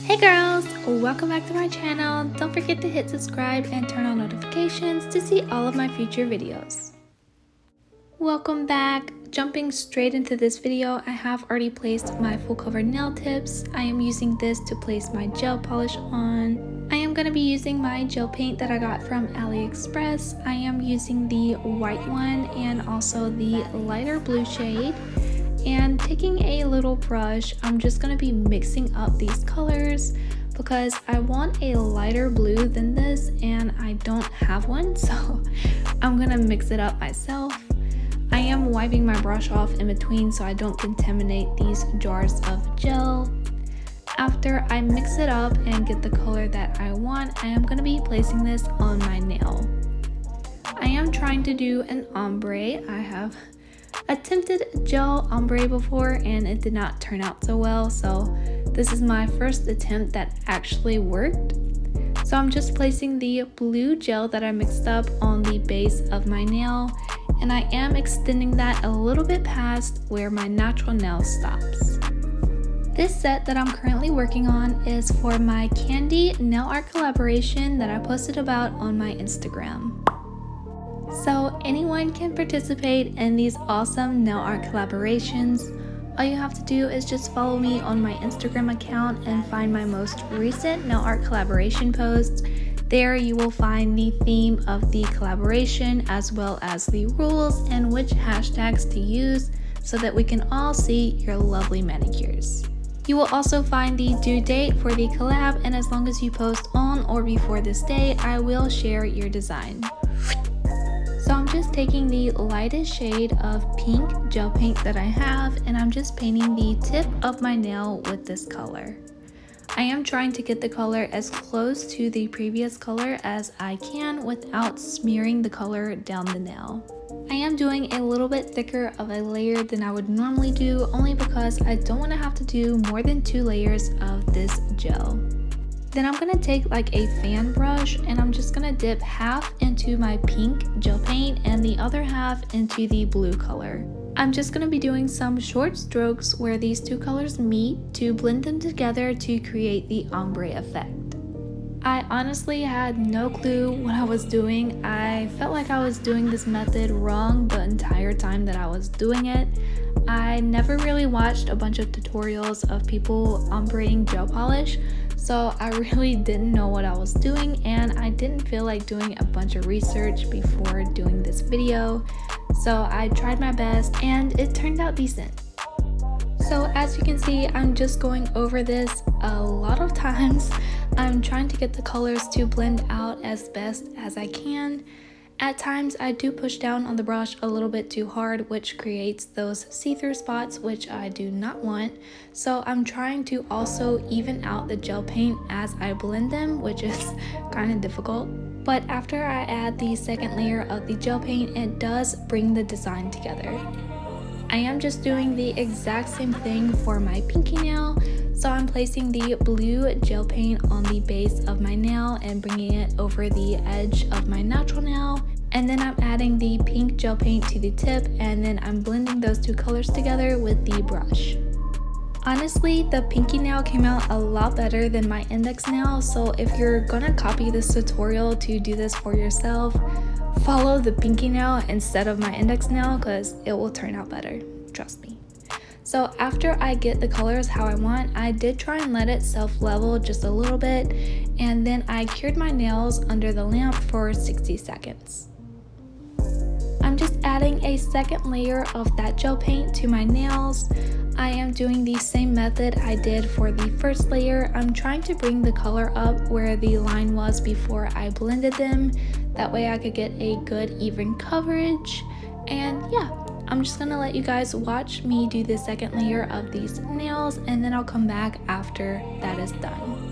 Hey girls, welcome back to my channel. Don't forget to hit subscribe and turn on notifications to see all of my future videos. Welcome back. Jumping straight into this video, I have already placed my full cover nail tips. I am using this to place my gel polish on. I am going to be using my gel paint that I got from AliExpress. I am using the white one and also the lighter blue shade. And taking a little brush, I'm just going to be mixing up these colors because I want a lighter blue than this and I don't have one, so I'm going to mix it up myself. I am wiping my brush off in between so I don't contaminate these jars of gel. After I mix it up and get the color that I want, I am going to be placing this on my nail. I am trying to do an ombre. I have attempted gel ombre before and it did not turn out so well, so this is my first attempt that actually worked. So I'm just placing the blue gel that I mixed up on the base of my nail, and I am extending that a little bit past where my natural nail stops. This set that I'm currently working on is for my candy nail art collaboration that I posted about on my Instagram. So anyone can participate in these awesome nail art collaborations. All you have to do is just follow me on my Instagram account and find my most recent nail art collaboration posts. There you will find the theme of the collaboration as well as the rules and which hashtags to use so that we can all see your lovely manicures. You will also find the due date for the collab, and as long as you post on or before this day, I will share your design. So I'm just taking the lightest shade of pink gel paint that I have, and I'm just painting the tip of my nail with this color. I am trying to get the color as close to the previous color as I can without smearing the color down the nail. I am doing a little bit thicker of a layer than I would normally do, only because I don't want to have to do more than 2 layers of this gel. Then I'm going to take like a fan brush and I'm just going to dip half into my pink gel paint and the other half into the blue color. I'm just going to be doing some short strokes where these two colors meet to blend them together to create the ombre effect. I honestly had no clue what I was doing. I felt like I was doing this method wrong the entire time that I was doing it. I never really watched a bunch of tutorials of people ombreing gel polish, so I really didn't know what I was doing, and I didn't feel like doing a bunch of research before doing this video. So I tried my best and it turned out decent. So as you can see, I'm just going over this a lot of times. I'm trying to get the colors to blend out as best as I can. At times I do push down on the brush a little bit too hard, which creates those see-through spots, which I do not want. So I'm trying to also even out the gel paint as I blend them, which is kind of difficult. But after I add the second layer of the gel paint, it does bring the design together. I am just doing the exact same thing for my pinky nail. So I'm placing the blue gel paint on the base of my nail and bringing it over the edge of my natural nail. And then I'm adding the pink gel paint to the tip, and then I'm blending those two colors together with the brush. Honestly, the pinky nail came out a lot better than my index nail, so if you're gonna copy this tutorial to do this for yourself, follow the pinky nail instead of my index nail because it will turn out better, trust me. So after I get the colors how I want, I did try and let it self-level just a little bit, and then I cured my nails under the lamp for 60 seconds. I'm just adding a second layer of that gel paint to my nails. I am doing the same method I did for the first layer. I'm trying to bring the color up where the line was before I blended them. That way I could get a good even coverage. And yeah, I'm just gonna let you guys watch me do the second layer of these nails, and then I'll come back after that is done.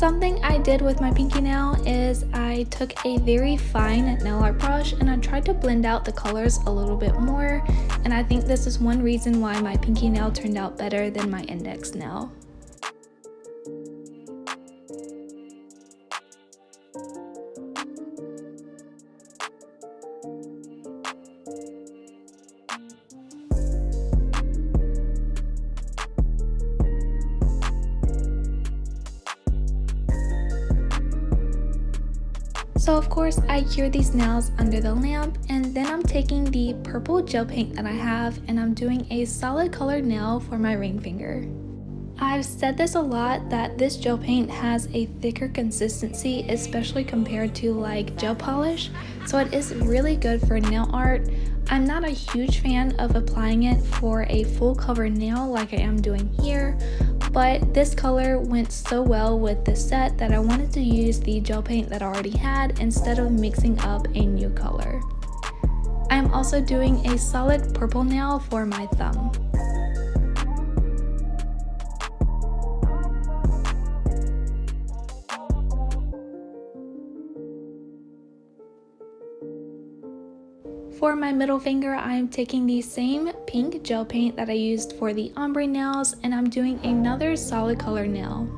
Something I did with my pinky nail is I took a very fine nail art brush and I tried to blend out the colors a little bit more, and I think this is one reason why my pinky nail turned out better than my index nail. So of course I cured these nails under the lamp, and then I'm taking the purple gel paint that I have and I'm doing a solid colored nail for my ring finger. I've said this a lot that this gel paint has a thicker consistency, especially compared to like gel polish, so it is really good for nail art. I'm not a huge fan of applying it for a full cover nail like I am doing here, but this color went so well with the set that I wanted to use the gel paint that I already had instead of mixing up a new color. I'm also doing a solid purple nail for my thumb. For my middle finger, I am taking the same pink gel paint that I used for the ombre nails, and I'm doing another solid color nail.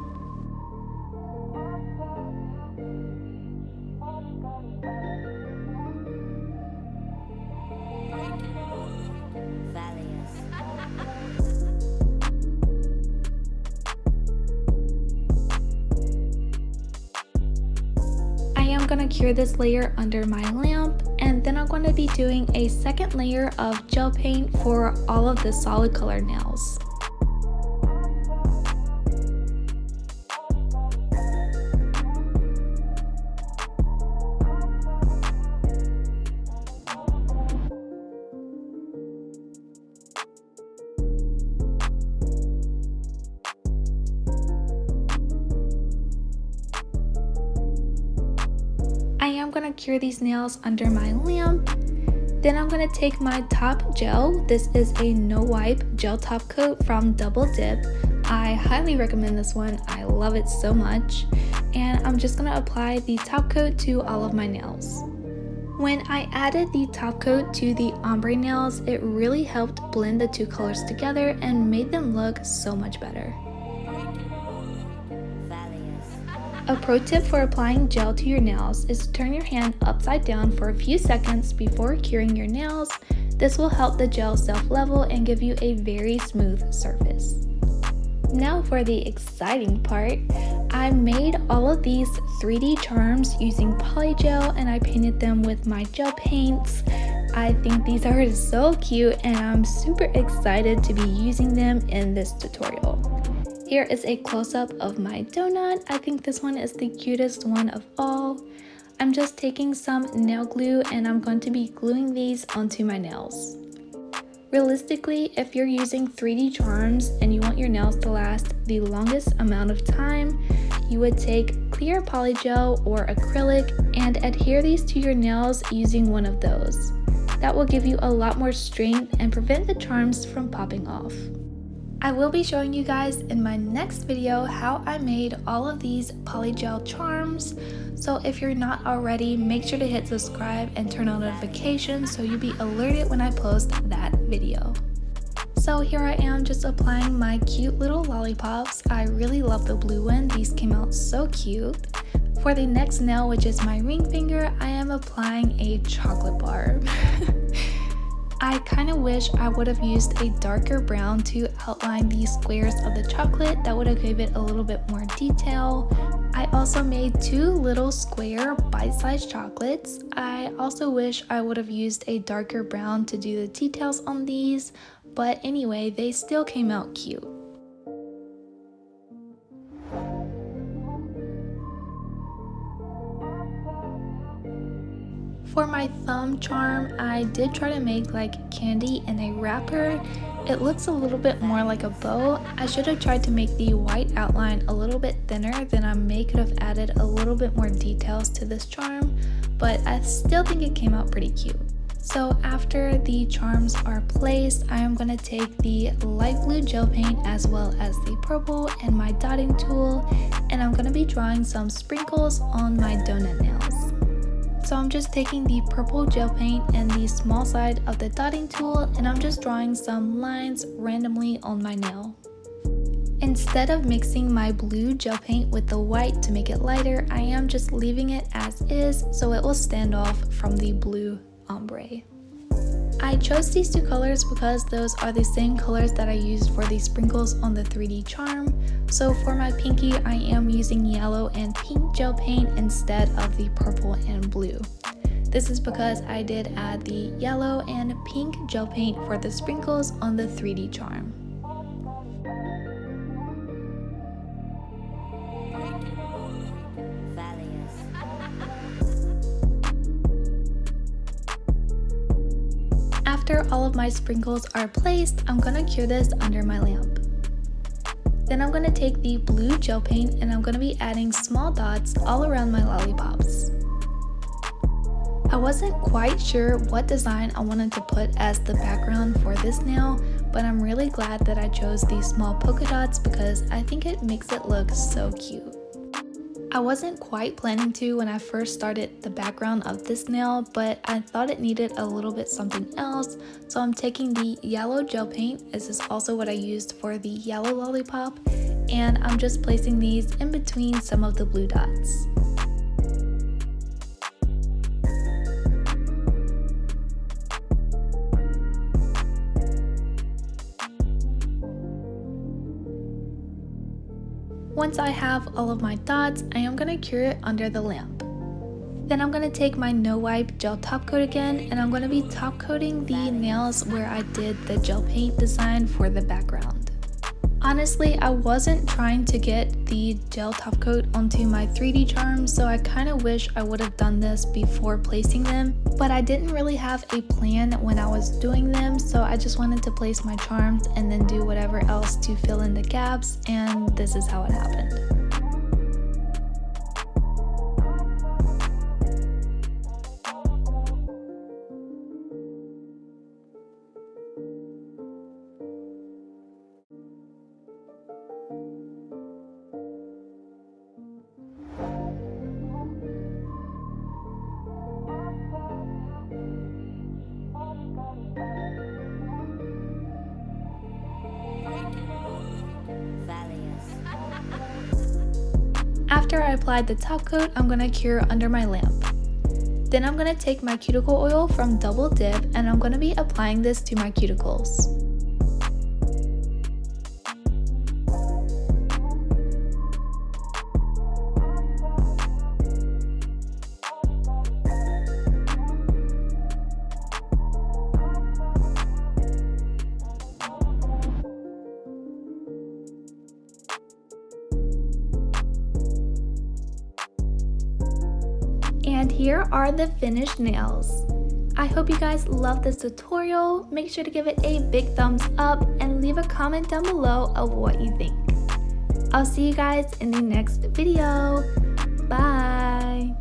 I'm going to cure this layer under my lamp, and then I'm going to be doing a second layer of gel paint for all of the solid color nails. I'm going to cure these nails under my lamp. Then I'm going to take my top gel. This is a no wipe gel top coat from Double Dip. I highly recommend this one. I love it so much. And I'm just going to apply the top coat to all of my nails. When I added the top coat to the ombre nails, it really helped blend the two colors together and made them look so much better. A pro tip for applying gel to your nails is to turn your hand upside down for a few seconds before curing your nails. This will help the gel self-level and give you a very smooth surface. Now for the exciting part. I made all of these 3D charms using Polygel and I painted them with my gel paints. I think these are so cute and I'm super excited to be using them in this tutorial. Here is a close-up of my donut. I think this one is the cutest one of all. I'm just taking some nail glue and I'm going to be gluing these onto my nails. Realistically, if you're using 3D charms and you want your nails to last the longest amount of time, you would take clear polygel or acrylic and adhere these to your nails using one of those. That will give you a lot more strength and prevent the charms from popping off. I will be showing you guys in my next video how I made all of these polygel charms. So if you're not already, make sure to hit subscribe and turn on notifications so you'll be alerted when I post that video. So here I am just applying my cute little lollipops. I really love the blue one. These came out so cute. For the next nail, which is my ring finger, I am applying a chocolate bar. I kind of wish I would have used a darker brown to outline these squares of the chocolate. That would have given it a little bit more detail. I also made two little square bite-sized chocolates. I also wish I would have used a darker brown to do the details on these, but anyway, they still came out cute. For my thumb charm, I did try to make like candy in a wrapper. It looks a little bit more like a bow. I should have tried to make the white outline a little bit thinner, then I may could have added a little bit more details to this charm, but I still think it came out pretty cute. So after the charms are placed, I am going to take the light blue gel paint as well as the purple and my dotting tool, and I'm going to be drawing some sprinkles on my donut nails. So I'm just taking the purple gel paint and the small side of the dotting tool, and I'm just drawing some lines randomly on my nail. Instead of mixing my blue gel paint with the white to make it lighter, I am just leaving it as is so it will stand off from the blue ombre. I chose these two colors because those are the same colors that I used for the sprinkles on the 3D charm. So for my pinky, I am using yellow and pink gel paint instead of the purple and blue. This is because I did add the yellow and pink gel paint for the sprinkles on the 3D charm. After all of my sprinkles are placed, I'm going to cure this under my lamp. Then I'm going to take the blue gel paint and I'm going to be adding small dots all around my lollipops. I wasn't quite sure what design I wanted to put as the background for this nail, but I'm really glad that I chose these small polka dots because I think it makes it look so cute. I wasn't quite planning to when I first started the background of this nail, but I thought it needed a little bit something else, so I'm taking the yellow gel paint. This is also what I used for the yellow lollipop, and I'm just placing these in between some of the blue dots. Once I have all of my dots, I am going to cure it under the lamp. Then I'm going to take my no wipe gel top coat again, and I'm going to be top coating the nails where I did the gel paint design for the background. Honestly, I wasn't trying to get the gel top coat onto my 3D charms, so I kind of wish I would have done this before placing them, but I didn't really have a plan when I was doing them, so I just wanted to place my charms and then do whatever else to fill in the gaps, and this is how it happened. After I applied the top coat, I'm going to cure under my lamp. Then I'm going to take my cuticle oil from Double Dip and I'm going to be applying this to my cuticles. And here are the finished nails. I hope you guys love this tutorial. Make sure to give it a big thumbs up and leave a comment down below of what you think. I'll see you guys in the next video. Bye!